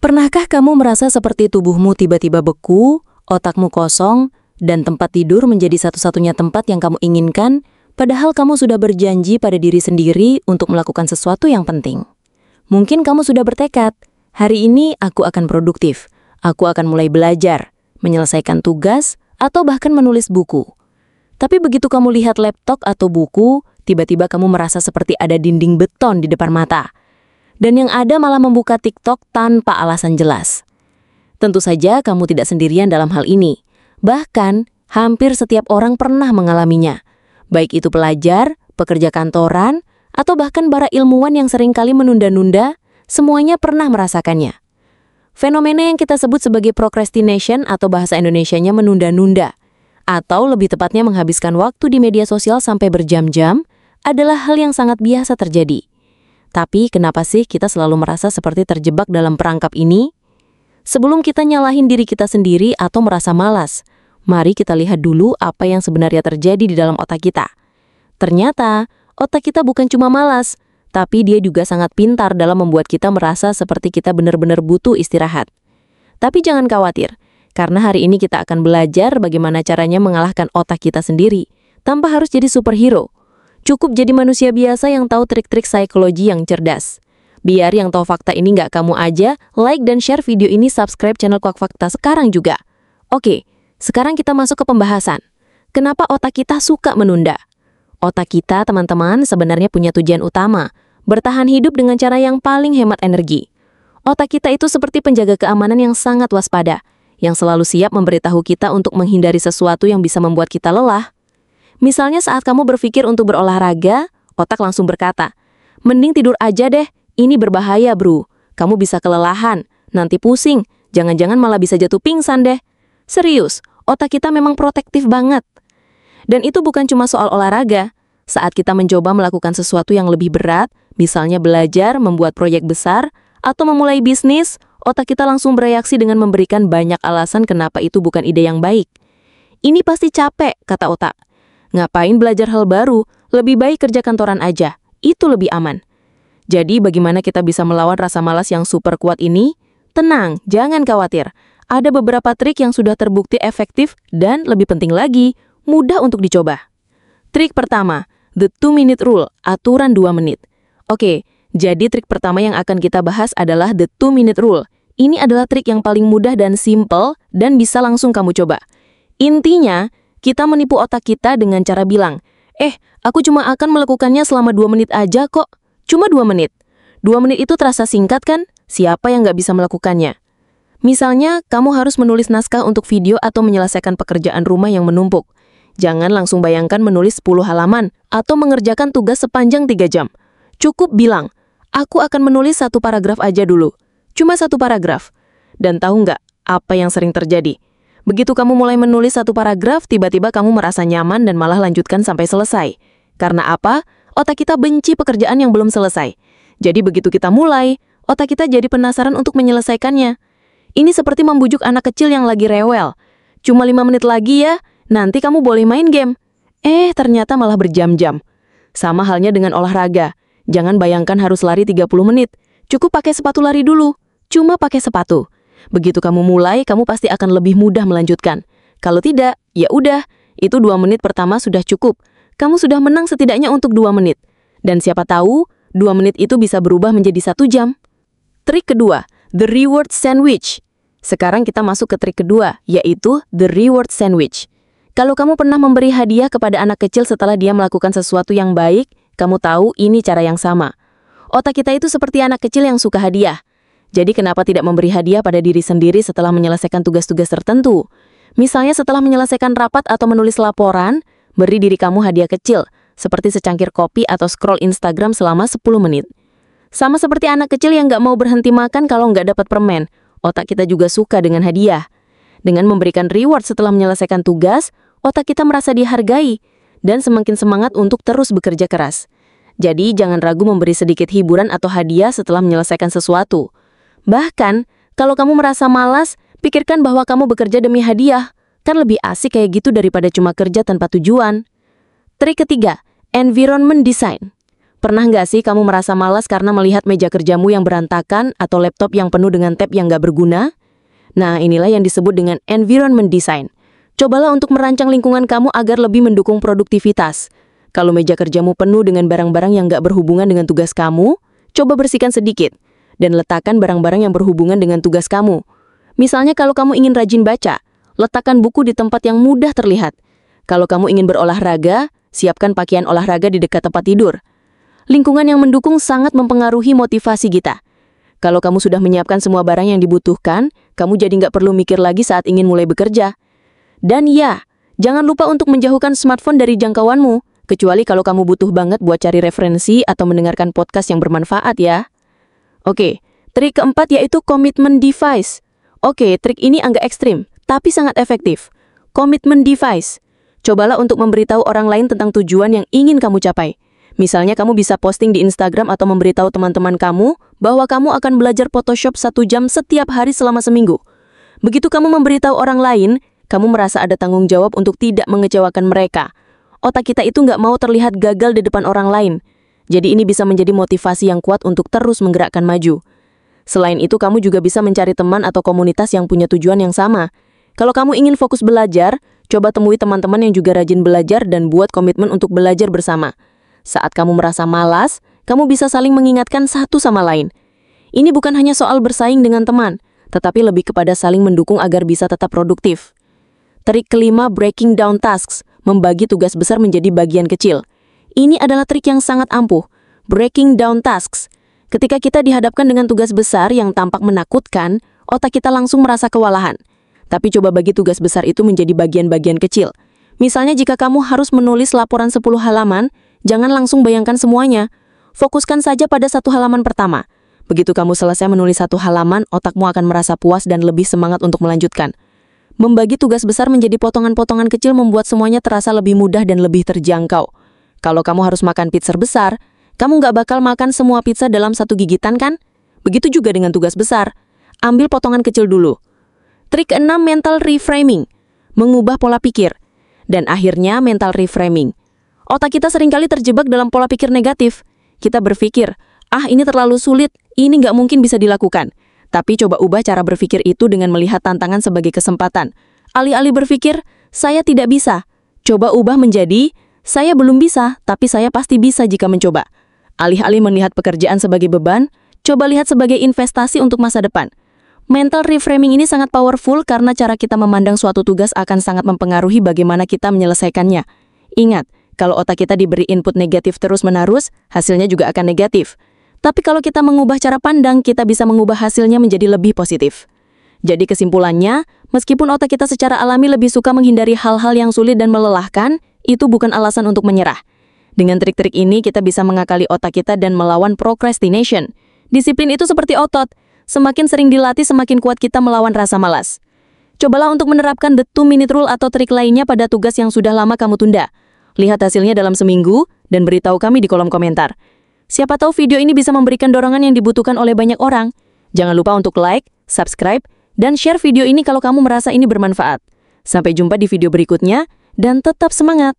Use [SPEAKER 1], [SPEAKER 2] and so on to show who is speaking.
[SPEAKER 1] Pernahkah kamu merasa seperti tubuhmu tiba-tiba beku, otakmu kosong, dan tempat tidur menjadi satu-satunya tempat yang kamu inginkan, padahal kamu sudah berjanji pada diri sendiri untuk melakukan sesuatu yang penting? Mungkin kamu sudah bertekad, hari ini aku akan produktif, aku akan mulai belajar, menyelesaikan tugas, atau bahkan menulis buku. Tapi begitu kamu lihat laptop atau buku, tiba-tiba kamu merasa seperti ada dinding beton di depan mata. Dan yang ada malah membuka TikTok tanpa alasan jelas. Tentu saja kamu tidak sendirian dalam hal ini. Bahkan, hampir setiap orang pernah mengalaminya. Baik itu pelajar, pekerja kantoran, atau bahkan para ilmuwan yang seringkali menunda-nunda, semuanya pernah merasakannya. Fenomena yang kita sebut sebagai procrastination atau bahasa Indonesianya menunda-nunda, atau lebih tepatnya menghabiskan waktu di media sosial sampai berjam-jam, adalah hal yang sangat biasa terjadi. Tapi kenapa sih kita selalu merasa seperti terjebak dalam perangkap ini? Sebelum kita nyalahin diri kita sendiri atau merasa malas, mari kita lihat dulu apa yang sebenarnya terjadi di dalam otak kita. Ternyata, otak kita bukan cuma malas, tapi dia juga sangat pintar dalam membuat kita merasa seperti kita benar-benar butuh istirahat. Tapi jangan khawatir, karena hari ini kita akan belajar bagaimana caranya mengalahkan otak kita sendiri, tanpa harus jadi superhero. Cukup jadi manusia biasa yang tahu trik-trik psikologi yang cerdas. Biar yang tahu fakta ini nggak kamu aja, like dan share video ini, subscribe channel Kuak Fakta sekarang juga. Oke, sekarang kita masuk ke pembahasan. Kenapa otak kita suka menunda? Otak kita, teman-teman, sebenarnya punya tujuan utama, bertahan hidup dengan cara yang paling hemat energi. Otak kita itu seperti penjaga keamanan yang sangat waspada, yang selalu siap memberitahu kita untuk menghindari sesuatu yang bisa membuat kita lelah. Misalnya saat kamu berpikir untuk berolahraga, otak langsung berkata, "Mending tidur aja deh, ini berbahaya bro. Kamu bisa kelelahan, nanti pusing, jangan-jangan malah bisa jatuh pingsan deh." Serius, otak kita memang protektif banget. Dan itu bukan cuma soal olahraga. Saat kita mencoba melakukan sesuatu yang lebih berat, misalnya belajar, membuat proyek besar, atau memulai bisnis, otak kita langsung bereaksi dengan memberikan banyak alasan kenapa itu bukan ide yang baik. "Ini pasti capek," kata otak. "Ngapain belajar hal baru? Lebih baik kerja kantoran aja. Itu lebih aman." Jadi bagaimana kita bisa melawan rasa malas yang super kuat ini? Tenang, jangan khawatir. Ada beberapa trik yang sudah terbukti efektif dan lebih penting lagi, mudah untuk dicoba. Trik pertama, the 2-minute rule, aturan 2 menit. Oke, jadi trik pertama yang akan kita bahas adalah the 2-minute rule. Ini adalah trik yang paling mudah dan simple dan bisa langsung kamu coba. Intinya, kita menipu otak kita dengan cara bilang, aku cuma akan melakukannya selama 2 menit aja kok. Cuma 2 menit. 2 menit itu terasa singkat kan? Siapa yang nggak bisa melakukannya? Misalnya, kamu harus menulis naskah untuk video atau menyelesaikan pekerjaan rumah yang menumpuk. Jangan langsung bayangkan menulis 10 halaman atau mengerjakan tugas sepanjang 3 jam. Cukup bilang, aku akan menulis 1 paragraf aja dulu. Cuma 1 paragraf. Dan tahu nggak apa yang sering terjadi? Begitu kamu mulai menulis 1 paragraf, tiba-tiba kamu merasa nyaman dan malah lanjutkan sampai selesai. Karena apa? Otak kita benci pekerjaan yang belum selesai. Jadi begitu kita mulai, otak kita jadi penasaran untuk menyelesaikannya. Ini seperti membujuk anak kecil yang lagi rewel. "Cuma 5 menit lagi ya, nanti kamu boleh main game." Ternyata malah berjam-jam. Sama halnya dengan olahraga. Jangan bayangkan harus lari 30 menit. Cukup pakai sepatu lari dulu. Cuma pakai sepatu. Begitu kamu mulai, kamu pasti akan lebih mudah melanjutkan. Kalau tidak, ya udah, itu 2 menit pertama sudah cukup. Kamu sudah menang setidaknya untuk 2 menit. Dan siapa tahu, 2 menit itu bisa berubah menjadi 1 jam. Trik kedua, the reward sandwich. Sekarang kita masuk ke trik kedua, yaitu the reward sandwich. Kalau kamu pernah memberi hadiah kepada anak kecil setelah dia melakukan sesuatu yang baik, kamu tahu ini cara yang sama. Otak kita itu seperti anak kecil yang suka hadiah. Jadi kenapa tidak memberi hadiah pada diri sendiri setelah menyelesaikan tugas-tugas tertentu? Misalnya setelah menyelesaikan rapat atau menulis laporan, beri diri kamu hadiah kecil, seperti secangkir kopi atau scroll Instagram selama 10 menit. Sama seperti anak kecil yang nggak mau berhenti makan kalau nggak dapat permen, otak kita juga suka dengan hadiah. Dengan memberikan reward setelah menyelesaikan tugas, otak kita merasa dihargai dan semakin semangat untuk terus bekerja keras. Jadi jangan ragu memberi sedikit hiburan atau hadiah setelah menyelesaikan sesuatu. Bahkan, kalau kamu merasa malas, pikirkan bahwa kamu bekerja demi hadiah. Kan lebih asik kayak gitu daripada cuma kerja tanpa tujuan. Trik ketiga, environment design. Pernah nggak sih kamu merasa malas karena melihat meja kerjamu yang berantakan atau laptop yang penuh dengan tab yang nggak berguna? Nah, inilah yang disebut dengan environment design. Cobalah untuk merancang lingkungan kamu agar lebih mendukung produktivitas. Kalau meja kerjamu penuh dengan barang-barang yang nggak berhubungan dengan tugas kamu, coba bersihkan sedikit dan letakkan barang-barang yang berhubungan dengan tugas kamu. Misalnya kalau kamu ingin rajin baca, letakkan buku di tempat yang mudah terlihat. Kalau kamu ingin berolahraga, siapkan pakaian olahraga di dekat tempat tidur. Lingkungan yang mendukung sangat mempengaruhi motivasi kita. Kalau kamu sudah menyiapkan semua barang yang dibutuhkan, kamu jadi nggak perlu mikir lagi saat ingin mulai bekerja. Dan ya, jangan lupa untuk menjauhkan smartphone dari jangkauanmu, kecuali kalau kamu butuh banget buat cari referensi atau mendengarkan podcast yang bermanfaat ya. Oke, trik keempat yaitu commitment device. Oke, trik ini agak ekstrim, tapi sangat efektif. Commitment device. Cobalah untuk memberitahu orang lain tentang tujuan yang ingin kamu capai. Misalnya kamu bisa posting di Instagram atau memberitahu teman-teman kamu bahwa kamu akan belajar Photoshop 1 jam setiap hari selama seminggu. Begitu kamu memberitahu orang lain, kamu merasa ada tanggung jawab untuk tidak mengecewakan mereka. Otak kita itu nggak mau terlihat gagal di depan orang lain. Jadi ini bisa menjadi motivasi yang kuat untuk terus menggerakkan maju. Selain itu, kamu juga bisa mencari teman atau komunitas yang punya tujuan yang sama. Kalau kamu ingin fokus belajar, coba temui teman-teman yang juga rajin belajar dan buat komitmen untuk belajar bersama. Saat kamu merasa malas, kamu bisa saling mengingatkan satu sama lain. Ini bukan hanya soal bersaing dengan teman, tetapi lebih kepada saling mendukung agar bisa tetap produktif. Trik kelima, breaking down tasks, membagi tugas besar menjadi bagian kecil. Ini adalah trik yang sangat ampuh, breaking down tasks. Ketika kita dihadapkan dengan tugas besar yang tampak menakutkan, otak kita langsung merasa kewalahan. Tapi coba bagi tugas besar itu menjadi bagian-bagian kecil. Misalnya jika kamu harus menulis laporan 10 halaman, jangan langsung bayangkan semuanya. Fokuskan saja pada 1 halaman pertama. Begitu kamu selesai menulis 1 halaman, otakmu akan merasa puas dan lebih semangat untuk melanjutkan. Membagi tugas besar menjadi potongan-potongan kecil membuat semuanya terasa lebih mudah dan lebih terjangkau. Kalau kamu harus makan pizza besar, kamu nggak bakal makan semua pizza dalam 1 gigitan kan? Begitu juga dengan tugas besar. Ambil potongan kecil dulu. Trik keenam, mental reframing. Mengubah pola pikir. Dan akhirnya mental reframing. Otak kita seringkali terjebak dalam pola pikir negatif. Kita berpikir, ini terlalu sulit, ini nggak mungkin bisa dilakukan. Tapi coba ubah cara berpikir itu dengan melihat tantangan sebagai kesempatan. Alih-alih berpikir, saya tidak bisa. Coba ubah menjadi, saya belum bisa, tapi saya pasti bisa jika mencoba. Alih-alih melihat pekerjaan sebagai beban, coba lihat sebagai investasi untuk masa depan. Mental reframing ini sangat powerful karena cara kita memandang suatu tugas akan sangat mempengaruhi bagaimana kita menyelesaikannya. Ingat, kalau otak kita diberi input negatif terus-menerus, hasilnya juga akan negatif. Tapi kalau kita mengubah cara pandang, kita bisa mengubah hasilnya menjadi lebih positif. Jadi kesimpulannya, meskipun otak kita secara alami lebih suka menghindari hal-hal yang sulit dan melelahkan, itu bukan alasan untuk menyerah. Dengan trik-trik ini, kita bisa mengakali otak kita dan melawan procrastination. Disiplin itu seperti otot. Semakin sering dilatih, semakin kuat kita melawan rasa malas. Cobalah untuk menerapkan the 2-minute rule atau trik lainnya pada tugas yang sudah lama kamu tunda. Lihat hasilnya dalam seminggu dan beritahu kami di kolom komentar. Siapa tahu video ini bisa memberikan dorongan yang dibutuhkan oleh banyak orang. Jangan lupa untuk like, subscribe, dan share video ini kalau kamu merasa ini bermanfaat. Sampai jumpa di video berikutnya, dan tetap semangat!